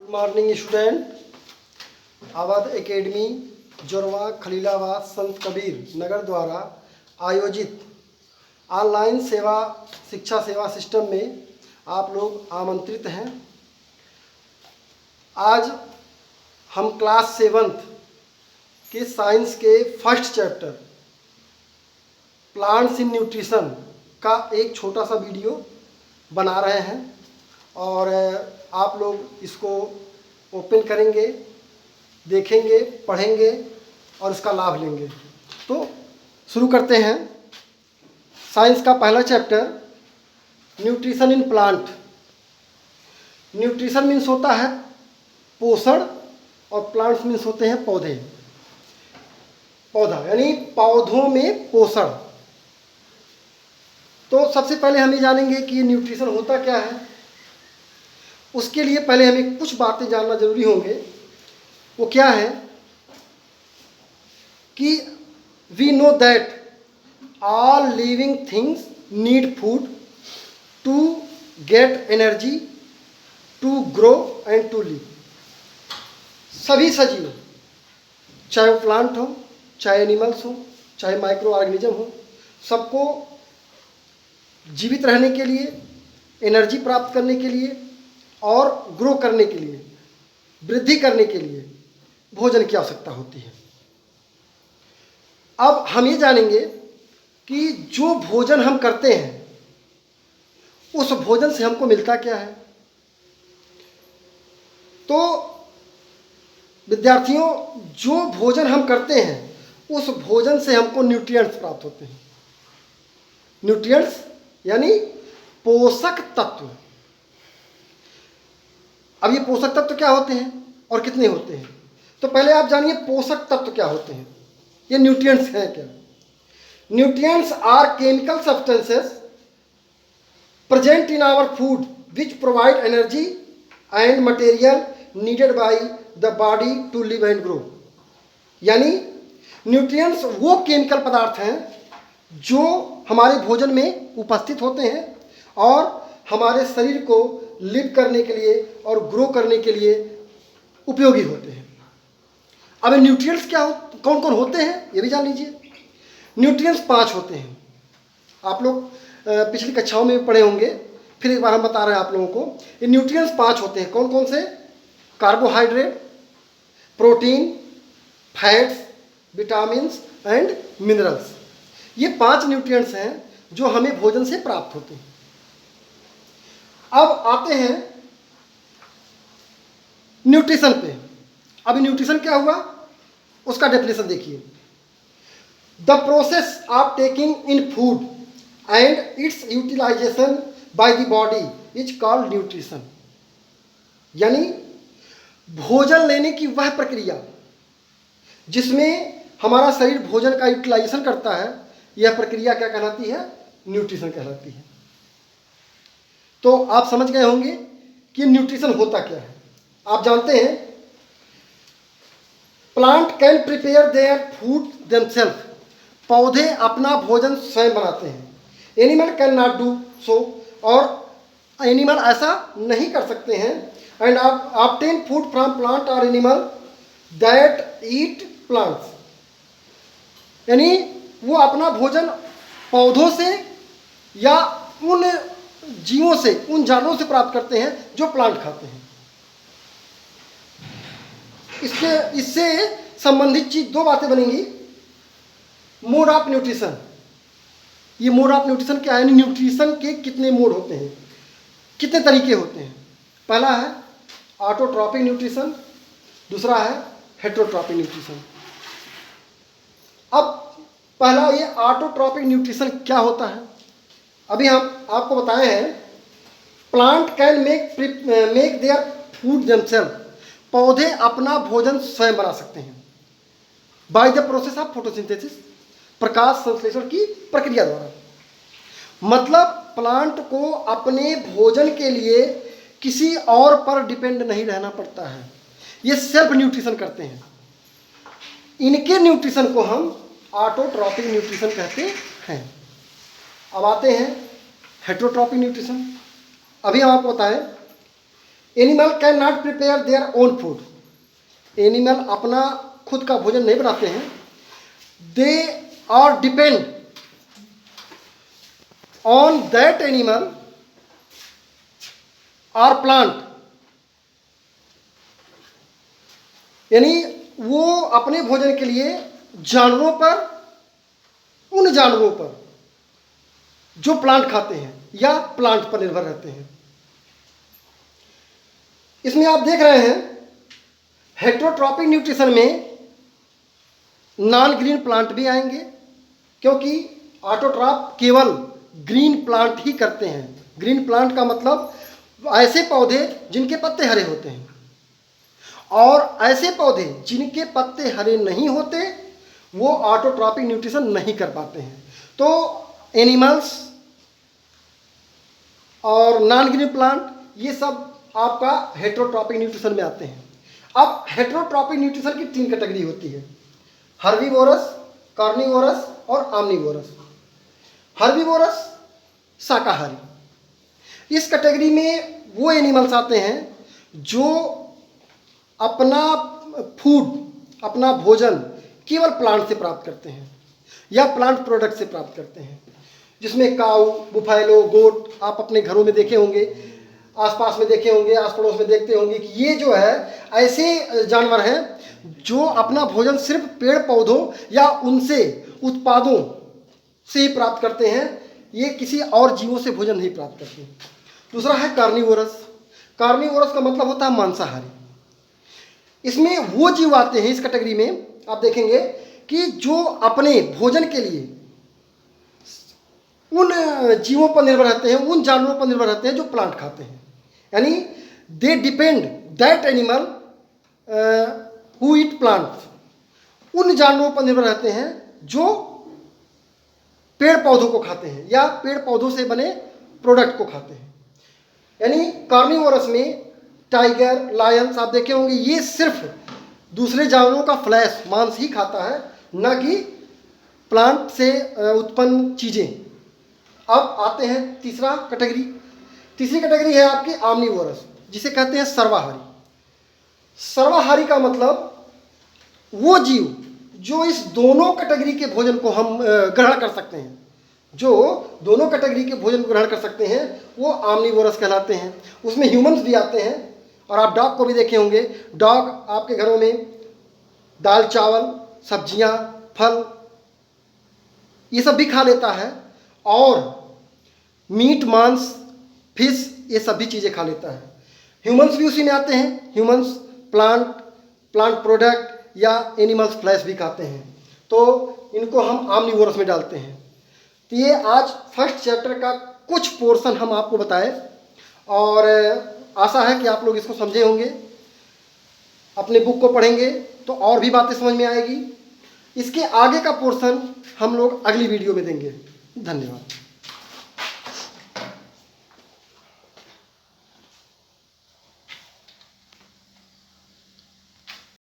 Good morning student. Awadh academy Jorwa Khalilabad Sant Kabir नगर द्वारा आयोजित online शिक्षा सेवा सिस्टम में आप लोग आमंत्रित हैं। आज हम क्लास 7th के साइंस के first chapter plants in nutrition का एक छोटा सा वीडियो बना रहे हैं और आप लोग इसको ओपन करेंगे, देखेंगे, पढ़ेंगे और इसका लाभ लेंगे। तो शुरू करते हैं। साइंस का पहला chapter nutrition in plant. Nutrition means होता है पोषण और प्लांट्स मीन्स होते हैं पौधे। पौधा यानी पौधों में पोषण। तो सबसे पहले हम ये जानेंगे कि न्यूट्रिशन होता क्या है। उसके लिए पहले हमें कुछ बातें जानना जरूरी होंगे। वो क्या है कि we know that all living things need food to get energy to grow and to live. सभी सजीव, चाहे वो प्लांट हो, चाहे एनिमल्स हो, चाहे माइक्रो ऑर्गेनिज्म हो, सबको जीवित रहने के लिए, एनर्जी प्राप्त करने के लिए और ग्रो करने के लिए, वृद्धि करने के लिए भोजन की आवश्यकता होती है। अब हम ये जानेंगे कि जो भोजन हम करते हैं उस भोजन से हमको मिलता क्या है। तो विद्यार्थियों, जो भोजन हम करते हैं उस भोजन से हमको न्यूट्रिएंट्स प्राप्त होते हैं। न्यूट्रिएंट्स यानी पोषक तत्व। अब ये पोषक तत्व क्या होते हैं और कितने होते हैं। तो पहले आप जानिए पोषक तत्व क्या होते हैं, ये न्यूट्रिएंट्स हैं क्या। Nutrients are chemical substances present in our food which provide energy and material needed by the body to live and grow. यानी न्यूट्रिएंट्स वो केमिकल पदार्थ हैं जो हमारे भोजन में उपस्थित होते हैं और हमारे शरीर को लिव करने के लिए और ग्रो करने के लिए उपयोगी होते हैं। अब न्यूट्रिएंट्स क्या कौन कौन होते हैं ये भी जान लीजिए। न्यूट्रिएंट्स 5 होते हैं। आप लोग पिछली कक्षाओं में भी पढ़े होंगे, फिर एक बार हम बता रहे हैं आप लोगों को। ये न्यूट्रिएंट्स 5 होते हैं। कौन कौन से? Carbohydrate, protein, fats, vitamins and minerals. ये 5 न्यूट्रिएंट्स हैं जो हमें भोजन से प्राप्त होते हैं। अब आते हैं न्यूट्रिशन पे। अभी न्यूट्रिशन क्या हुआ उसका डेफिनेशन देखिए। The process of taking in food and its utilisation by the body is called nutrition. यानी भोजन लेने की वह प्रक्रिया जिसमें हमारा शरीर भोजन का यूटिलाइजेशन करता है, यह प्रक्रिया क्या कहलाती है? न्यूट्रिशन कहलाती है। तो आप समझ गए होंगे कि न्यूट्रिशन होता क्या है। आप जानते हैं plant can prepare their food themselves. पौधे अपना भोजन स्वयं बनाते हैं। Animal can not do so, और एनिमल ऐसा नहीं कर सकते हैं। And obtain food from plant और एनिमल दैट ईट प्लांट्स। यानी वो अपना भोजन पौधों से या उन जीवों से, उन जानवरों से प्राप्त करते हैं जो प्लांट खाते हैं। इससे संबंधित चीज 2 बातें बनेंगी। Mode of nutrition. ये मोड ऑफ न्यूट्रिशन क्या है? न्यूट्रिशन के कितने मोड होते हैं, कितने तरीके होते हैं। पहला है ऑटोट्रॉपिक न्यूट्रिशन, दूसरा है हेटेरोट्रॉपिक न्यूट्रिशन। अब पहला ये ऑटोट्रॉपिक न्यूट्रिशन क्या होता है। अभी हम आपको बताए हैं plant can make their food themselves. पौधे अपना भोजन स्वयं बना सकते हैं by the process of photosynthesis, प्रकाश संश्लेषण की प्रक्रिया द्वारा। मतलब प्लांट को अपने भोजन के लिए किसी और पर डिपेंड नहीं रहना पड़ता है। ये सेल्फ न्यूट्रिशन करते हैं। इनके न्यूट्रिशन को हम ऑटोट्रॉपिक न्यूट्रिशन कहते हैं। अब आते हैं हेटेरोट्रॉपिक न्यूट्रिशन। अभी हम आपको बताएं animal can not prepare their own food. Animal अपना खुद का भोजन नहीं बनाते हैं। They are depend on that animal or plant. यानी वो अपने भोजन के लिए जानवरों पर, उन जानवरों पर जो प्लांट खाते हैं या प्लांट पर निर्भर रहते हैं। इसमें आप देख रहे हैं हेटेरोट्रॉपिक न्यूट्रिशन में नॉन ग्रीन प्लांट भी आएंगे, क्योंकि ऑटोट्रॉप केवल ग्रीन प्लांट ही करते हैं। ग्रीन प्लांट का मतलब ऐसे पौधे जिनके पत्ते हरे होते हैं, और ऐसे पौधे जिनके पत्ते हरे नहीं होते वो ऑटोट्रॉपिक न्यूट्रिशन नहीं कर पाते हैं। तो एनिमल्स और नॉन ग्रीन प्लांट ये सब आपका हेटेरोट्रॉपिक न्यूट्रिशन में आते हैं। अब हेटेरोट्रॉपिक न्यूट्रिशन की 3 कैटेगरी होती है, हर्बीवोरस, कार्निवोरस और ऑमनीवोरस। हर्बीवोरस शाकाहारी। इस कैटेगरी में वो एनिमल्स आते हैं जो अपना फूड, अपना भोजन केवल प्लांट से प्राप्त करते हैं या प्लांट प्रोडक्ट से प्राप्त करते हैं, जिसमें काऊ, बुफैलो, गोट आप अपने घरों में देखे होंगे, आसपास में देखे होंगे, आस पड़ोस में देखते होंगे कि ये जो है ऐसे जानवर हैं जो अपना भोजन सिर्फ पेड़ पौधों या उनसे उत्पादों से ही प्राप्त करते हैं। ये किसी और जीवों से भोजन नहीं प्राप्त करते। दूसरा है कार्निवोरस। कार्निवोरस का मतलब होता है मांसाहारी। इसमें वो जीव आते हैं, इस कैटेगरी में आप देखेंगे कि जो अपने भोजन के लिए उन जीवों पर निर्भर रहते हैं, उन जानवरों पर निर्भर रहते हैं जो प्लांट खाते हैं। यानी they depend that animal who eat plant. उन जानवरों पर निर्भर रहते हैं जो पेड़ पौधों को खाते हैं या पेड़ पौधों से बने प्रोडक्ट को खाते हैं। यानी कार्निवोरस में टाइगर, लायंस आप देखे होंगे, ये सिर्फ दूसरे जानवरों का फ्लैश, मांस ही खाता है, न कि प्लांट से उत्पन्न चीज़ें। अब आते हैं तीसरा कैटेगरी। तीसरी कैटेगरी है आपकी ऑमनीवोरस, जिसे कहते हैं सर्वाहारी। सर्वाहारी का मतलब वो जीव जो इस दोनों कैटेगरी के भोजन को हम ग्रहण कर सकते हैं, जो दोनों कैटेगरी के भोजन को ग्रहण कर सकते हैं, वो ऑमनीवोरस कहलाते हैं। उसमें ह्यूमंस भी आते हैं, और आप डॉग को भी देखे होंगे। डॉग आपके घरों में दाल चावल, सब्जियां, फल ये सब भी खा लेता है, और मीट, मांस, फिश ये सभी चीज़ें खा लेता है। ह्यूमंस भी उसी में आते हैं। ह्यूमंस प्लांट प्रोडक्ट या एनिमल्स फ्लैश भी खाते हैं, तो इनको हम ऑमनीवोरस में डालते हैं। तो ये आज फर्स्ट चैप्टर का कुछ पोर्शन हम आपको बताए, और आशा है कि आप लोग इसको समझे होंगे। अपने बुक को पढ़ेंगे तो और भी बातें समझ में आएगी। इसके आगे का पोर्शन हम लोग अगली वीडियो में देंगे। धन्यवाद।